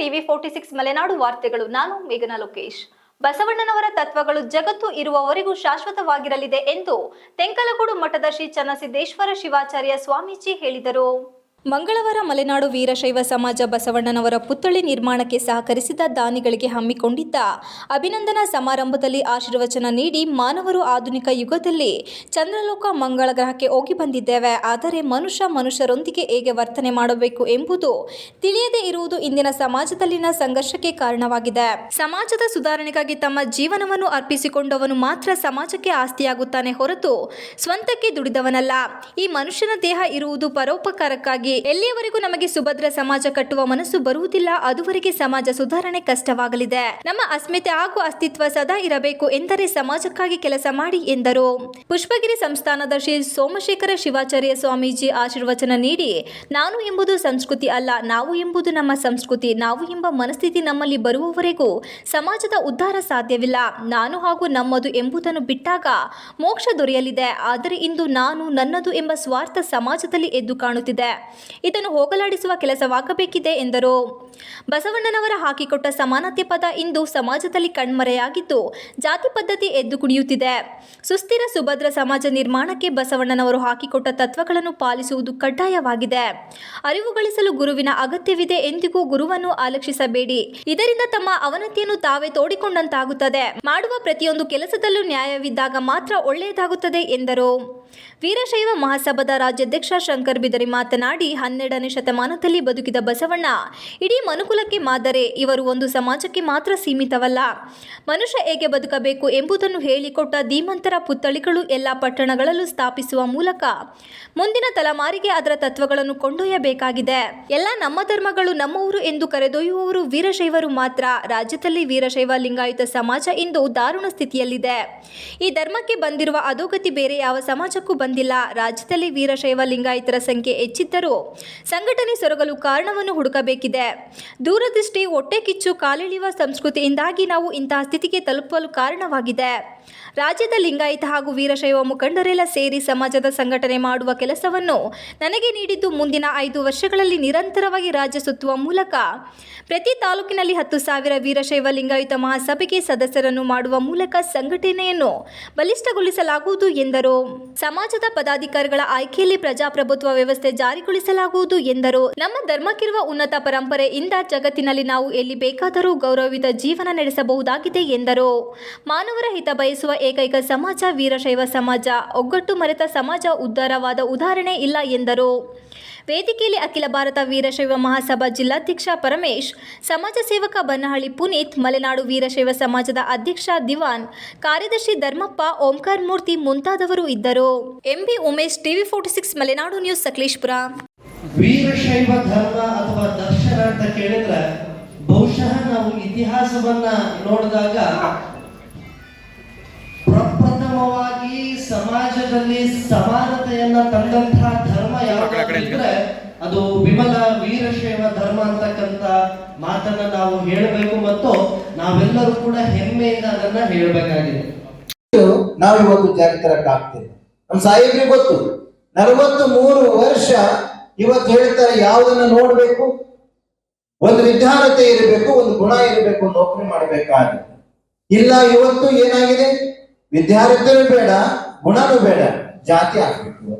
TV 46 Malenadu ವಾರ್ತೆಗಳು. ನಾನು ಮೇಘನಾ ಲೋಕೇಶ್. ಬಸವಣ್ಣನವರ ತತ್ವಗಳು ಜಗತ್ತು ಇರುವವರೆಗೂ ಶಾಶ್ವತವಾಗಿರಲಿದೆ ಎಂದು ತೆಂಕಲಗೂಡು ಮಠದ ಶ್ರೀ ಚನ್ನಸಿದ್ದೇಶ್ವರ ಶಿವಾಚಾರ್ಯ ಸ್ವಾಮೀಜಿ ಹೇಳಿದರು. ಮಂಗಳವಾರ ಮಲೆನಾಡು ವೀರಶೈವ ಸಮಾಜ ಬಸವಣ್ಣನವರ ಪುತ್ಥಳಿ ನಿರ್ಮಾಣಕ್ಕೆ ಸಹಕರಿಸಿದ ದಾನಿಗಳಿಗೆ ಹಮ್ಮಿಕೊಂಡಿದ್ದ ಅಭಿನಂದನಾ ಸಮಾರಂಭದಲ್ಲಿ ಆಶೀರ್ವಚನ ನೀಡಿ, ಮಾನವರು ಆಧುನಿಕ ಯುಗದಲ್ಲಿ ಚಂದ್ರಲೋಕ ಮಂಗಳ ಗ್ರಹಕ್ಕೆ ಹೋಗಿ ಬಂದಿದ್ದೇವೆ, ಆದರೆ ಮನುಷ್ಯರೊಂದಿಗೆ ಹೇಗೆ ವರ್ತನೆ ಮಾಡಬೇಕು ಎಂಬುದು ತಿಳಿಯದೇ ಇರುವುದು ಇಂದಿನ ಸಮಾಜದಲ್ಲಿನ ಸಂಘರ್ಷಕ್ಕೆ ಕಾರಣವಾಗಿದೆ. ಸಮಾಜದ ಸುಧಾರಣೆಗಾಗಿ ತಮ್ಮ ಜೀವನವನ್ನು ಅರ್ಪಿಸಿಕೊಂಡವನು ಮಾತ್ರ ಸಮಾಜಕ್ಕೆ ಆಸ್ತಿಯಾಗುತ್ತಾನೆ ಹೊರತು ಸ್ವಂತಕ್ಕೆ ದುಡಿದವನಲ್ಲ. ಈ ಮನುಷ್ಯನ ದೇಹ ಇರುವುದು ಪರೋಪಕಾರಕ್ಕಾಗಿ. ಎಲ್ಲಿಯವರೆಗೂ ನಮಗೆ ಸುಭದ್ರ ಸಮಾಜ ಕಟ್ಟುವ ಮನಸ್ಸು ಬರುವುದಿಲ್ಲ, ಅದುವರೆಗೆ ಸಮಾಜ ಸುಧಾರಣೆ ಕಷ್ಟವಾಗಲಿದೆ. ನಮ್ಮ ಅಸ್ಮಿತೆ ಹಾಗೂ ಅಸ್ತಿತ್ವ ಸದಾ ಇರಬೇಕು ಎಂದರೆ ಸಮಾಜಕ್ಕಾಗಿ ಕೆಲಸ ಮಾಡಿ ಎಂದರು. ಪುಷ್ಪಗಿರಿ ಸಂಸ್ಥಾನದ ಶ್ರೀ ಸೋಮಶೇಖರ ಶಿವಾಚಾರ್ಯ ಸ್ವಾಮೀಜಿ ಆಶೀರ್ವಚನ ನೀಡಿ, ನಾನು ಎಂಬುದು ಸಂಸ್ಕೃತಿ ಅಲ್ಲ, ನಾವು ಎಂಬುದು ನಮ್ಮ ಸಂಸ್ಕೃತಿ. ನಾವು ಎಂಬ ಮನಸ್ಥಿತಿ ನಮ್ಮಲ್ಲಿ ಬರುವವರೆಗೂ ಸಮಾಜದ ಉದ್ಧಾರ ಸಾಧ್ಯವಿಲ್ಲ. ನಾನು ಹಾಗೂ ನಮ್ಮದು ಎಂಬುದನ್ನು ಬಿಟ್ಟಾಗ ಮೋಕ್ಷ ದೊರೆಯಲಿದೆ. ಆದರೆ ಇಂದು ನಾನು ನನ್ನದು ಎಂಬ ಸ್ವಾರ್ಥ ಸಮಾಜದಲ್ಲಿ ಎದ್ದು ಕಾಣುತ್ತಿದೆ. ಇದನ್ನು ಹೋಗಲಾಡಿಸುವ ಕೆಲಸವಾಗಬೇಕಿದೆ ಎಂದರು. ಬಸವಣ್ಣನವರ ಹಾಕಿಕೊಟ್ಟ ಸಮಾನತೆ ಪದ ಇಂದು ಸಮಾಜದಲ್ಲಿ ಕಣ್ಮರೆಯಾಗಿದ್ದು ಜಾತಿ ಪದ್ಧತಿ ಎದ್ದು ಕುಣಿಯುತ್ತಿದೆ. ಸುಸ್ಥಿರ ಸುಭದ್ರ ಸಮಾಜ ನಿರ್ಮಾಣಕ್ಕೆ ಬಸವಣ್ಣನವರು ಹಾಕಿಕೊಟ್ಟ ತತ್ವಗಳನ್ನು ಪಾಲಿಸುವುದು ಕಡ್ಡಾಯವಾಗಿದೆ. ಅರಿವು ಗಳಿಸಲು ಗುರುವಿನ ಅಗತ್ಯವಿದೆ. ಎಂದಿಗೂ ಗುರುವನ್ನು ಅಲಕ್ಷಿಸಬೇಡಿ. ಇದರಿಂದ ತಮ್ಮ ಅವನತಿಯನ್ನು ತಾವೇ ತೋಡಿಕೊಂಡಂತಾಗುತ್ತದೆ. ಮಾಡುವ ಪ್ರತಿಯೊಂದು ಕೆಲಸದಲ್ಲೂ ನ್ಯಾಯವಿದ್ದಾಗ ಮಾತ್ರ ಒಳ್ಳೆಯದಾಗುತ್ತದೆ ಎಂದರು. ವೀರಶೈವ ಮಹಾಸಭಾದ ರಾಜ್ಯಾಧ್ಯಕ್ಷ ಶಂಕರ್ ಬಿದರಿ ಮಾತನಾಡಿ, 12ನೇ ಶತಮಾನದಲ್ಲಿ ಬದುಕಿದ ಬಸವಣ್ಣ ಇಡೀ ಮನುಕುಲಕ್ಕೆ ಮಾದರಿ. ಇವರು ಒಂದು ಸಮಾಜಕ್ಕೆ ಮಾತ್ರ ಸೀಮಿತವಲ್ಲ, ಮನುಷ್ಯ ಹೇಗೆ ಬದುಕಬೇಕು ಎಂಬುದನ್ನು ಹೇಳಿಕೊಟ್ಟ ಧೀಮಂತರ ಪುತ್ಥಳಿಗಳು ಎಲ್ಲ ಪಟ್ಟಣಗಳಲ್ಲೂ ಸ್ಥಾಪಿಸುವ ಮೂಲಕ ಮುಂದಿನ ತಲೆಮಾರಿಗೆ ಅದರ ತತ್ವಗಳನ್ನು ಕೊಂಡೊಯ್ಯಬೇಕಾಗಿದೆ. ಎಲ್ಲ ನಮ್ಮ ಧರ್ಮಗಳು ನಮ್ಮವರು ಎಂದು ಕರೆದೊಯ್ಯುವವರು ವೀರಶೈವರು ಮಾತ್ರ. ರಾಜ್ಯದಲ್ಲಿ ವೀರಶೈವ ಲಿಂಗಾಯತ ಸಮಾಜ ಇಂದು ದಾರುಣ ಸ್ಥಿತಿಯಲ್ಲಿದೆ. ಈ ಧರ್ಮಕ್ಕೆ ಬಂದಿರುವ ಅಧೋಗತಿ ಬೇರೆ ಯಾವ ಸಮಾಜಕ್ಕೂ ಬಂದಿಲ್ಲ. ರಾಜ್ಯದಲ್ಲಿ ವೀರಶೈವ ಲಿಂಗಾಯತರ ಸಂಖ್ಯೆ ಹೆಚ್ಚಿದ್ದರೂ ಸಂಘಟನೆ ಸೊರಗಲು ಕಾರಣವನ್ನು ಹುಡುಕಬೇಕಿದೆ. ದೂರದೃಷ್ಟಿ, ಹೊಟ್ಟೆ ಕಿಚ್ಚು, ಕಾಲೆಳೆಯುವ ಸಂಸ್ಕೃತಿಯಿಂದಾಗಿ ನಾವು ಇಂತಹ ಸ್ಥಿತಿಗೆ ತಲುಪಲು ಕಾರಣವಾಗಿದೆ. ರಾಜ್ಯದ ಲಿಂಗಾಯತ ಹಾಗೂ ವೀರಶೈವ ಮುಖಂಡರೆಲ್ಲ ಸೇರಿ ಸಮಾಜದ ಸಂಘಟನೆ ಮಾಡುವ ಕೆಲಸವನ್ನು ನನಗೆ ನೀಡಿದ್ದು, ಮುಂದಿನ 5 ವರ್ಷಗಳಲ್ಲಿ ನಿರಂತರವಾಗಿ ರಾಜ್ಯ ಸುತ್ತುವ ಮೂಲಕ ಪ್ರತಿ ತಾಲೂಕಿನಲ್ಲಿ 10,000 ವೀರಶೈವ ಲಿಂಗಾಯತ ಮಹಾಸಭೆಗೆ ಸದಸ್ಯರನ್ನು ಮಾಡುವ ಮೂಲಕ ಸಂಘಟನೆಯನ್ನು ಬಲಿಷ್ಠಗೊಳಿಸಲಾಗುವುದು ಎಂದರು. ಸಮಾಜದ ಪದಾಧಿಕಾರಿಗಳ ಆಯ್ಕೆಯಲ್ಲಿ ಪ್ರಜಾಪ್ರಭುತ್ವ ವ್ಯವಸ್ಥೆ ಜಾರಿಗೊಳಿಸಲಾಗುವುದು ಎಂದರು. ನಮ್ಮ ಧರ್ಮಕ್ಕಿರುವ ಉನ್ನತ ಪರಂಪರೆಯಿಂದ ಜಗತ್ತಿನಲ್ಲಿ ನಾವು ಎಲ್ಲಿ ಬೇಕಾದರೂ ಗೌರವಯುತ ಜೀವನ ನಡೆಸಬಹುದಾಗಿದೆ ಎಂದರು. ಮಾನವರ ಹಿತ ಬಯಸುವ ಏಕೈಕ ಸಮಾಜ ವೀರಶೈವ ಸಮಾಜ. ಒಗ್ಗಟ್ಟು ಮರೆತ ಸಮಾಜ ಉದ್ಧಾರವಾದ ಉದಾಹರಣೆ ಇಲ್ಲ ಎಂದರು. ವೇದಿಕೆಯಲ್ಲಿ ಅಖಿಲ ಭಾರತ ವೀರಶೈವ ಮಹಾಸಭಾ ಜಿಲ್ಲಾಧ್ಯಕ್ಷ ಪರಮೇಶ್, ಸಮಾಜ ಸೇವಕ ಬನ್ನಹಳ್ಳಿ ಪುನೀತ್, ಮಲೆನಾಡು ವೀರಶೈವ ಸಮಾಜದ ಅಧ್ಯಕ್ಷ ದಿವಾನ್, ಕಾರ್ಯದರ್ಶಿ ಧರ್ಮಪ್ಪ, ಓಂಕಾರ್ ಮೂರ್ತಿ ಮುಂತಾದವರು ಇದ್ದರು. MB Umesh, TV 46 Malenadu news, Sakleshpur. Veerashaiva ಧರ್ಮ ಅಥವಾ ದರ್ಶನ ಅಂತ ಕೇಳಿದ್ರೆ ಬಹುಶಃ ನಾವು ಇತಿಹಾಸವನ್ನ ನೋಡಿದಾಗ ಪ್ರಪ್ರಥಮವಾಗಿ ಸಮಾಜದಲ್ಲಿ ಸಮಾನತೆಯನ್ನ ತಂದಂತಹ ಧರ್ಮ ಯಾವ್ದಾದ್ರೆ ಅದು ವಿಮಲ ವೀರಶೈವ ಧರ್ಮ ಅಂತಕ್ಕಂಥ ಮಾತನ್ನ ನಾವು ಹೇಳಬೇಕು ಮತ್ತು ನಾವೆಲ್ಲರೂ ಕೂಡ ಹೆಮ್ಮೆಯಿಂದ ಅದನ್ನ ಹೇಳಬೇಕಾಗಿದೆ. ನಾವು ಇವತ್ತು ಜಾಗೃತರಾಗ್ತೇವೆ. ನಮ್ಮ ಸಾಹೇಬ್ರಿಗೆ ಗೊತ್ತು, 43 ವರ್ಷ ಇವತ್ತು ಹೇಳ್ತಾರೆ ಯಾವುದನ್ನ ನೋಡ್ಬೇಕು, ಒಂದು ವಿದ್ಯಾರ್ಹತೆ ಇರಬೇಕು, ಒಂದು ಗುಣ ಇರಬೇಕು, ನೌಕರಿ ಮಾಡಬೇಕಾದ್ರೆ ಇಲ್ಲ. ಇವತ್ತು ಏನಾಗಿದೆ, ವಿದ್ಯಾರ್ಥಿನೂ ಬೇಡ, ಗುಣನೂ ಬೇಡ, ಜಾತಿ ಆಗ್ಬೇಕು.